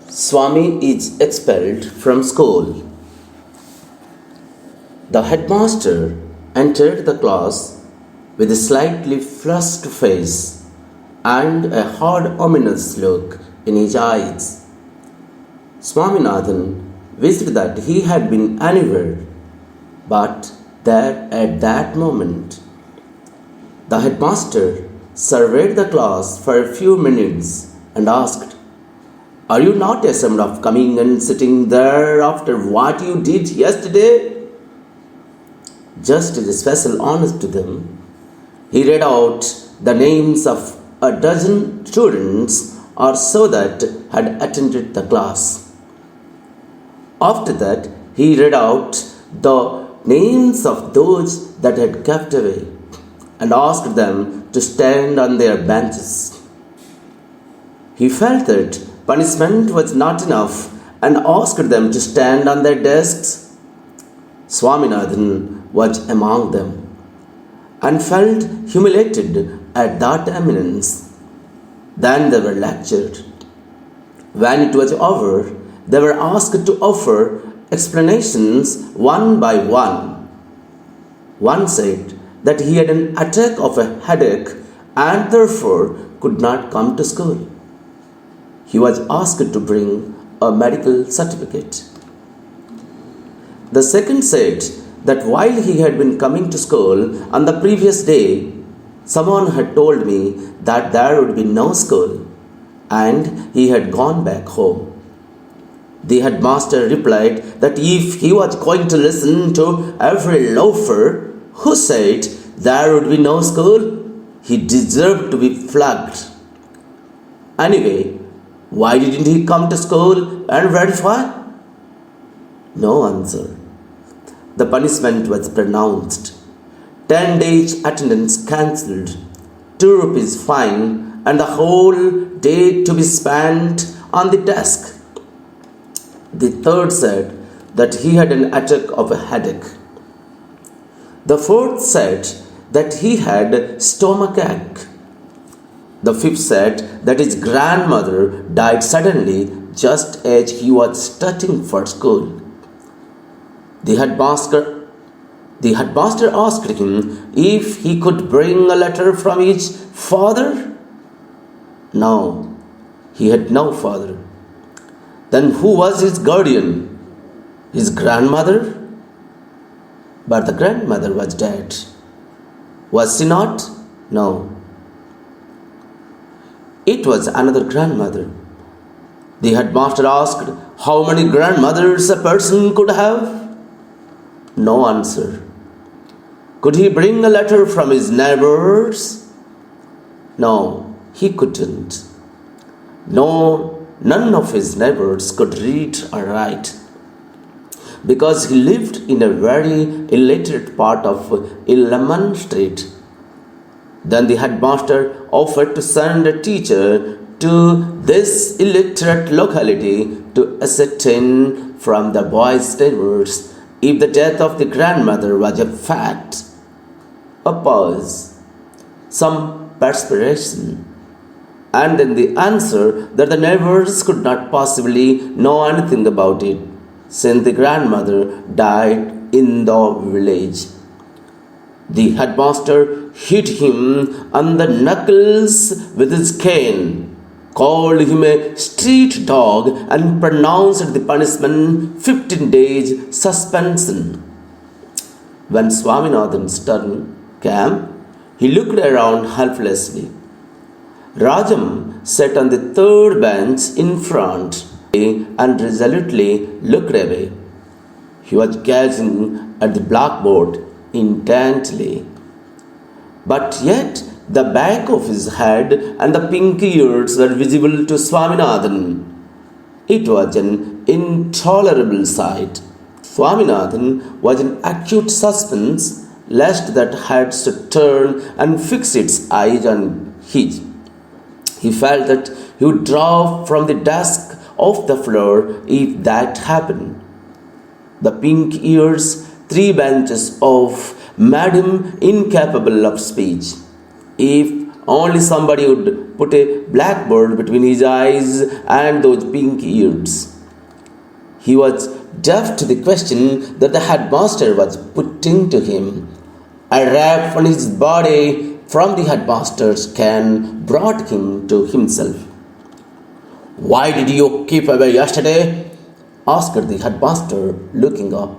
Swami is expelled from school. The headmaster entered the class with a slightly flushed face and a hard, ominous look in his eyes. Swaminathan wished that he had been anywhere but there at that moment. The headmaster surveyed the class for a few minutes and asked, "Are you not ashamed of coming and sitting there after what you did yesterday?" Just as a special honor to them, he read out the names of a dozen students or so that had attended the class. After that, he read out the names of those that had kept away and asked them to stand on their benches. He felt that punishment was not enough and asked them to stand on their desks. Swaminathan was among them and felt humiliated at that eminence. Then they were lectured. When it was over, they were asked to offer explanations one by one. One said that he had an attack of a headache and therefore could not come to school. He was asked to bring a medical certificate. The second said that while he had been coming to school on the previous day, someone had told me that there would be no school, and he had gone back home. The headmaster replied that if he was going to listen to every loafer who said there would be no school, he deserved to be flogged. Anyway, why didn't he come to school and verify? No answer. The punishment was pronounced. 10 days attendance cancelled, 2 rupees fine, and the whole day to be spent on the desk. The third said that he had an attack of a headache. The fourth said that he had stomachache. The fifth said that his grandmother died suddenly just as he was starting for school. The headmaster asked him if he could bring a letter from his father. No, he had no father. Then who was his guardian? His grandmother? But the grandmother was dead. Was she not? No. It was another grandmother. The headmaster asked how many grandmothers a person could have. No answer. Could he bring a letter from his neighbors? No, he couldn't. No, none of his neighbors could read or write, because he lived in a very illiterate part of Illamman Street. Then the headmaster offered to send a teacher to this illiterate locality to ascertain from the boy's neighbors if the death of the grandmother was a fact. A pause, some perspiration, and then the answer that the neighbors could not possibly know anything about it, since the grandmother died in the village. The headmaster hit him on the knuckles with his cane, called him a street dog, and pronounced the punishment 15 days suspension. When Swaminathan's turn came, he looked around helplessly. Rajam sat on the third bench in front and resolutely looked away. He was gazing at the blackboard intently. But yet the back of his head and the pink ears were visible to Swaminathan. It was an intolerable sight. Swaminathan was in acute suspense lest that head should turn and fix its eyes on his. He felt that he would drop from the desk off the floor if that happened. The pink ears, 3 benches off, made him incapable of speech. If Only somebody would put a blackboard between his eyes and those pink ears. He was deaf to the question that the headmaster was putting to him. A rap on his body from the headmaster's cane brought him to himself. "Why did you keep away yesterday?" asked the headmaster, looking up.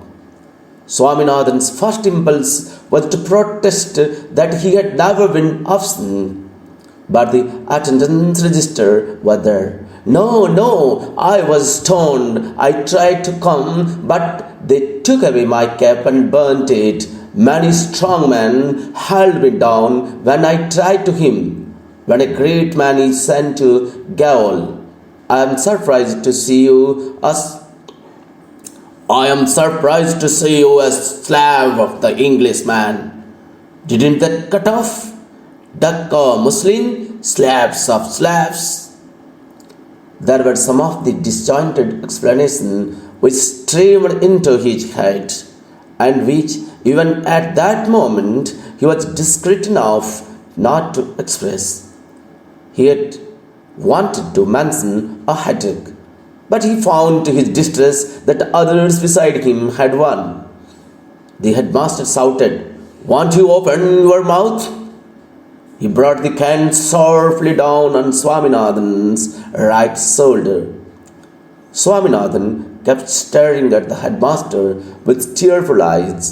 Swaminathan's first impulse was to protest that he had never been absent, but the attendance register was there. No, I was stoned. I tried to come, but they took away my cap and burnt it. Many strong men held me down when I tried to him. When a great man is sent to gaol, I am surprised to see you as slave of the Englishman. Didn't that cut off? Dakka Muslim, slaves of slaves. There were some of the disjointed explanation which streamed into his head, and which, even at that moment, he was discreet enough not to express. He had wanted to mention a headache, but he found to his distress that others beside him had one. The headmaster shouted, "Won't you open your mouth?" He brought the cane sorrowfully down on Swaminathan's right shoulder. Swaminathan kept staring at the headmaster with tearful eyes,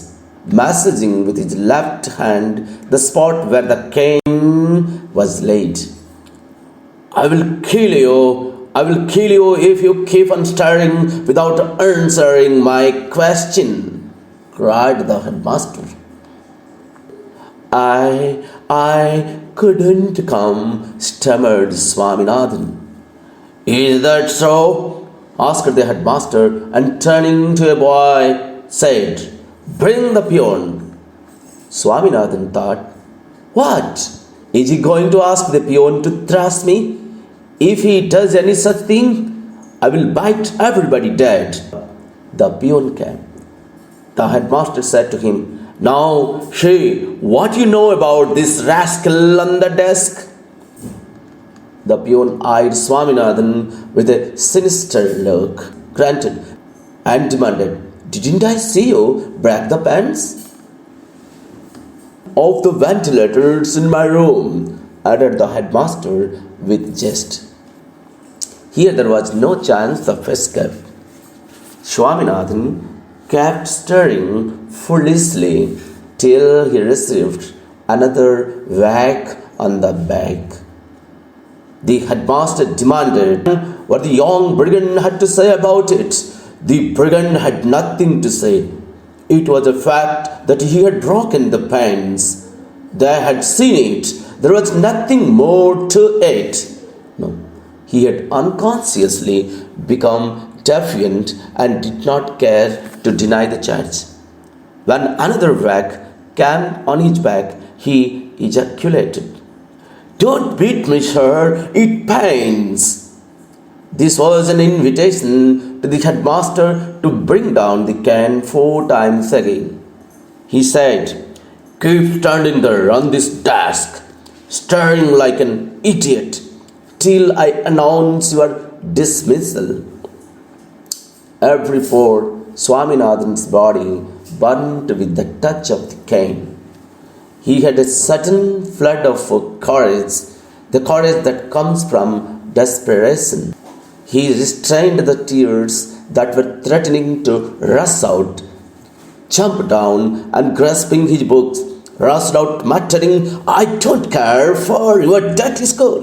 massaging with his left hand the spot where the cane was laid. I will kill you if you keep on staring without answering my question," cried the headmaster. I couldn't come, stammered Swaminathan. "Is that so?" asked the headmaster, and turning to a boy, said, "Bring the peon." Swaminathan thought, "What? Is he going to ask the peon to thrash me? If he does any such thing, I will bite everybody dead." The peon came. The headmaster said to him, "Now, say what you know about this rascal on the desk." The peon eyed Swaminathan with a sinister look, grunted, and demanded, "Didn't I see you break the pans?" "Of the ventilators in my room," added the headmaster with jest. Here there was no chance of escape. Swaminathan kept staring foolishly till he received another whack on the back. The headmaster demanded what the young brigand had to say about it. The brigand had nothing to say. It was a fact that he had broken the pans. They had seen it. There was nothing more to it. No, he had unconsciously become defiant and did not care to deny the charge. When another whack came on his back, he ejaculated, "Don't beat me, sir, it pains." This was an invitation to the headmaster to bring down the cane 4 times again. He said, "Keep standing there on this desk, staring like an idiot, till I announce your dismissal." Every pore Swaminathan's body burnt with the touch of the cane. He had a sudden flood of courage, the courage that comes from desperation. He restrained the tears that were threatening to rush out, jumped down, and grasping his books, rushed out muttering, "I don't care for your dirty school."